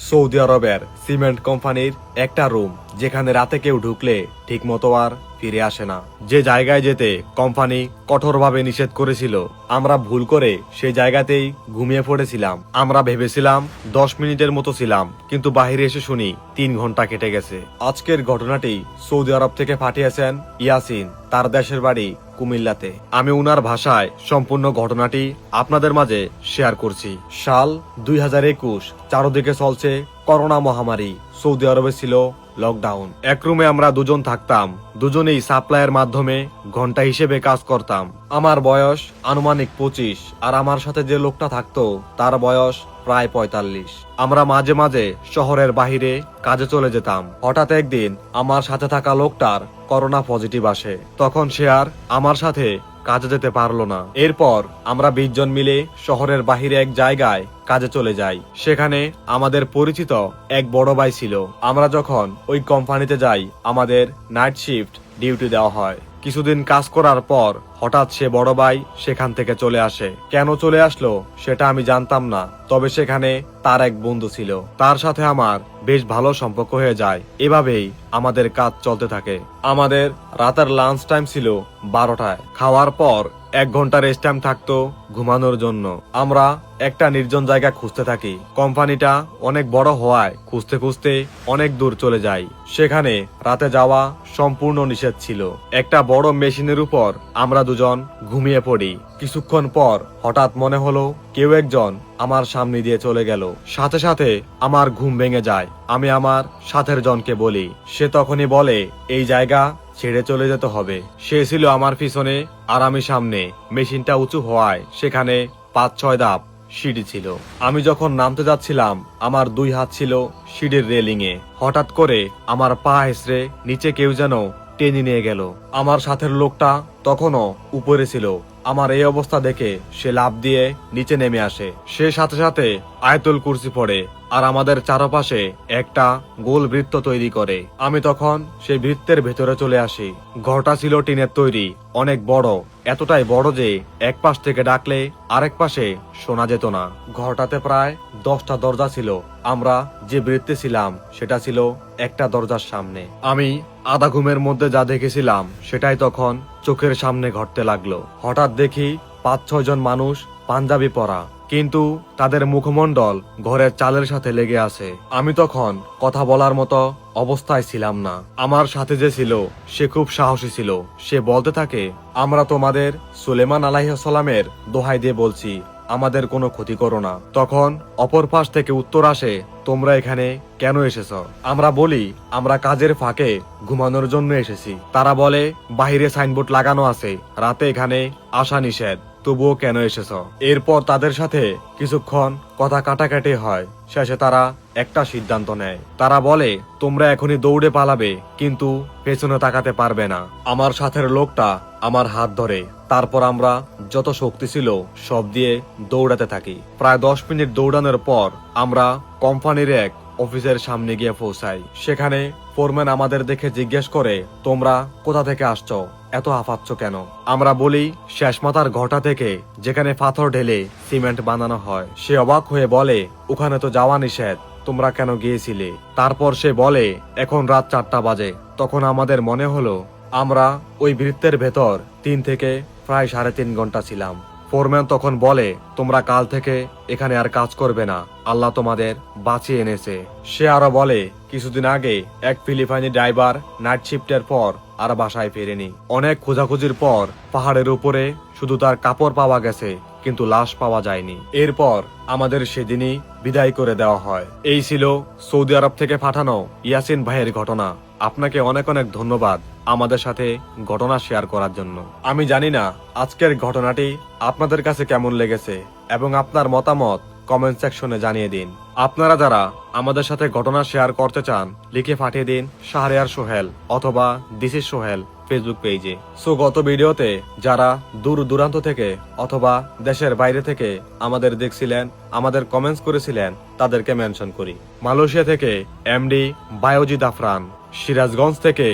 Saudi আরবের cement কোম্পানির একটা রুম, যেখানে রাতে কেউ ঢুকলে ঠিক মতো আর ফিরে আসে না। যে জায়গায় যেতে কোম্পানি কঠোরভাবে নিষেধ করেছিল, আমরা ভুল করে সেই জায়গাতেই ঘুমিয়ে পড়েছিলাম। আমরা ভেবেছিলাম 10 মিনিটের মতো ছিলাম, কিন্তু বাহিরে এসে শুনি 3 ঘন্টা কেটে গেছে। আজকের ঘটনাটি সৌদি আরব থেকে পাঠিয়েছেন ইয়াসিন, তার দেশের বাড়ি কুমিল্লাতে। আমি উনার ভাষায় সম্পূর্ণ ঘটনাটি আপনাদের মাঝে শেয়ার করছি। সাল 2021, চারদিকে চলছে করোনা মহামারী। সৌদি আরবে ছিল লকডাউন। এক রুমে আমরা দুজন থাকতাম, দুজনেই সাপ্লাইয়ের মাধ্যমে ঘন্টা হিসেবে কাজ করতাম। আমার বয়স আনুমানিক 25, আর আমার সাথে যে লোকটা থাকতো তার বয়স প্রায় 45। আমরা মাঝে মাঝে শহরের বাহিরে কাজে চলে যেতাম। হঠাৎ একদিন আমার সাথে থাকা লোকটার করোনা পজিটিভ আসে। তখন সে আর আমার সাথে কাজে যেতে পারলো না। এরপর আমরা 20 জন মিলে শহরের বাহিরে এক জায়গায় কাজে চলে যাই। সেখানে আমাদের পরিচিত এক বড় ভাই ছিল। আমরা যখন ওই কোম্পানিতে যাই, আমাদের নাইট শিফট ডিউটি দেওয়া হয়। কিছুদিন কাজ করার পর হঠাৎ সে বড় ভাই সেখান থেকে চলে আসে। কেন চলে আসলো সেটা আমি জানতাম না, তবে সেখানে তার এক বন্ধু ছিল, তার সাথে আমার বেশ ভালো সম্পর্ক হয়ে যায়। এভাবেই আমাদের কাজ চলতে থাকে। আমাদের রাতের লাঞ্চ টাইম ছিল 12টায়। খাওয়ার পর 1 ঘন্টা রেস্ট টাইম থাকতো ঘুমানোর জন্য। আমরা একটা নির্জন জায়গা খুঁজতে থাকি। কোম্পানিটা অনেক বড় হওয়ায় খুঁজতে খুঁজতে অনেক দূর চলে যাই। সেখানে রাতে যাওয়া সম্পূর্ণ নিষেধ ছিল। একটা বড় মেশিনের উপর আমরা দুজন ঘুমিয়ে পড়ি। কিছুক্ষণ পর হঠাৎ মনে হলো কেউ একজন আমার সামনে দিয়ে চলে গেল। সাথে সাথে আমার ঘুম ভেঙে যায়। আমি আমার সাথের জনকে বলি। সে তখনই বলে এই জায়গা ছেড়ে চলে যেতে হবে। সে ছিল আমার পিছনে আর আমি সামনে। মেশিনটা উঁচু হওয়ায় সেখানে 5-6 ধাপ সিঁড়ি ছিল। আমি যখন নামতে যাচ্ছিলাম, আমার 2 হাত ছিল সিঁড়ির রেলিং এ। হঠাৎ করে আমার পা হেসড়ে নিচে কেউ যেন টেনে নিয়ে গেল। আমার সাথের লোকটা তখনও উপরে ছিল। আমার এই অবস্থা দেখে সে লাফ দিয়ে নিচে নেমে আসে। সে সাথে সাথে আয়াতুল কুরসি পড়ে আর আমাদের চারপাশে একটা গোল বৃত্ত তৈরি করে। আমি তখন সেই বৃত্তের ভেতরে চলে আসি। ঘরটা ছিল টিনের তৈরি, অনেক বড়, এতটাই বড় যে এক পাশ থেকে ডাকলে আরেক পাশে শোনা যেত না। ঘরটাতে প্রায় 10টা দরজা ছিল। আমরা যে বৃত্তে ছিলাম সেটা ছিল একটা দরজার সামনে। আমি আধা ঘুমের মধ্যে যা দেখেছিলাম সেটাই তখন চোখের সামনে ঘটতে লাগলো। হঠাৎ দেখি 5-6 জন মানুষ পাঞ্জাবি পরা, কিন্তু তাদের মুখমণ্ডল ঘরের চালের সাথে লেগে আছে। আমি তখন কথা বলার মতো অবস্থায় ছিলাম না। আমার সাথে যে ছিল সে খুব সাহসী ছিল। সে বলতে থাকে, আমরা তোমাদের সুলেমান আলাইহিস সালামের দোহাই দিয়ে বলছি, আমাদের কোনো ক্ষতি করো না। তখন অপর পাশ থেকে উত্তর আসে, তোমরা এখানে কেন এসেছ? আমরা বলি, আমরা কাজের ফাঁকে ঘুমানোর জন্য এসেছি। তারা বলে, বাহিরে সাইনবোর্ড লাগানো আছে, রাতে এখানে আসা নিষেধ, তবুও কেন এসেছ? এরপর তাদের সাথে কিছুক্ষণ কথা কাটাকাটি হয়। শেষে তারা একটা সিদ্ধান্ত নেয়। তারা বলে, তোমরা এখনই দৌড়ে পালাবে, কিন্তু পেছনে তাকাতে পারবে না। আমার সাথের লোকটা আমার হাত ধরে। তারপর আমরা যত শক্তি ছিল সব দিয়ে দৌড়াতে থাকি। প্রায় 10 মিনিট দৌড়ানোর পর আমরা কোম্পানির এক অফিসের সামনে গিয়ে পৌঁছাই। সেখানে ফোরম্যান আমাদের দেখে জিজ্ঞেস করে, তোমরা কোথা থেকে আসছো? এত হাঁপাচ্ছ কেন? আমরা বলি, শেষ মাথার ঘটা থেকে, যেখানে পাথর ঢেলে সিমেন্ট বানানো হয়। সে অবাক হয়ে বলে, ওখানে তো যাওয়া নিষেধ, তোমরা কেন গিয়েছিলে? তারপর সে বলে, এখন রাত 4টা বাজে। তখন আমাদের মনে হলো আমরা ওই বৃত্তের ভেতর 3 থেকে প্রায় 3.5 ঘন্টা ছিলাম। ফোরম্যান তখন বলে, তোমরা কাল থেকে এখানে আর কাজ করবে না, আল্লাহ তোমাদের বাঁচিয়ে এনেছে। সে আরো বলে, কিছুদিন আগে এক ফিলিপাইনি ড্রাইভার নাইট শিফটের পর আর বাসায় ফেরেনি। অনেক খোঁজাখুঁজির পর পাহাড়ের উপরে শুধু তার কাপড় পাওয়া গেছে, কিন্তু লাশ পাওয়া যায়নি। এরপর আমাদের সেদিনই বিদায় করে দেওয়া হয়। এই ছিল সৌদি আরব থেকে পাঠানো ইয়াসিন ভাইয়ের ঘটনা। আপনাকে অনেক অনেক ধন্যবাদ আমাদের সাথে ঘটনা শেয়ার করার জন্য। আমি জানি না আজকের ঘটনাটি আপনাদের কাছে কেমন লেগেছে, এবং আপনার মতামত কমেন্ট সেকশনে জানিয়ে দিন। আপনারা যারা আমাদের সাথে ঘটনা শেয়ার করতে চান, লিখে পাঠিয়ে দিন শাহরিয়ার সোহেল অথবা দিস ইজ সোহেল ফেসবুক পেজে। সো গত ভিডিওতে যারা দূর দূরান্ত থেকে অথবা দেশের বাইরে থেকে আমাদের দেখছিলেন, আমাদের কমেন্টস করেছিলেন, তাদেরকে মেনশন করি। মালয়েশিয়া থেকে এমডি বায়োজিদ আফরান, সিরাজগঞ্জ থেকে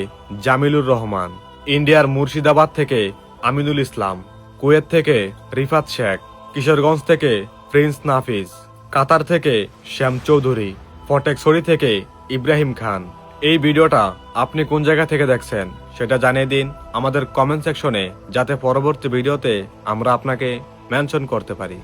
জামিলুর রহমান, ইন্ডিয়ার মুর্শিদাবাদ থেকে আমিনুল ইসলাম, কুয়েত থেকে রিফাত শেখ, কিশোরগঞ্জ থেকে প্রিন্স নাফিজ, কাতার থেকে শ্যাম চৌধুরী, ফটেকছড়ি থেকে ইব্রাহিম খান। এই ভিডিওটা আপনি কোন জায়গা থেকে দেখছেন সেটা জানিয়ে দিন আমাদের কমেন্ট সেকশনে, যাতে পরবর্তী ভিডিওতে আমরা আপনাকে মেনশন করতে পারি।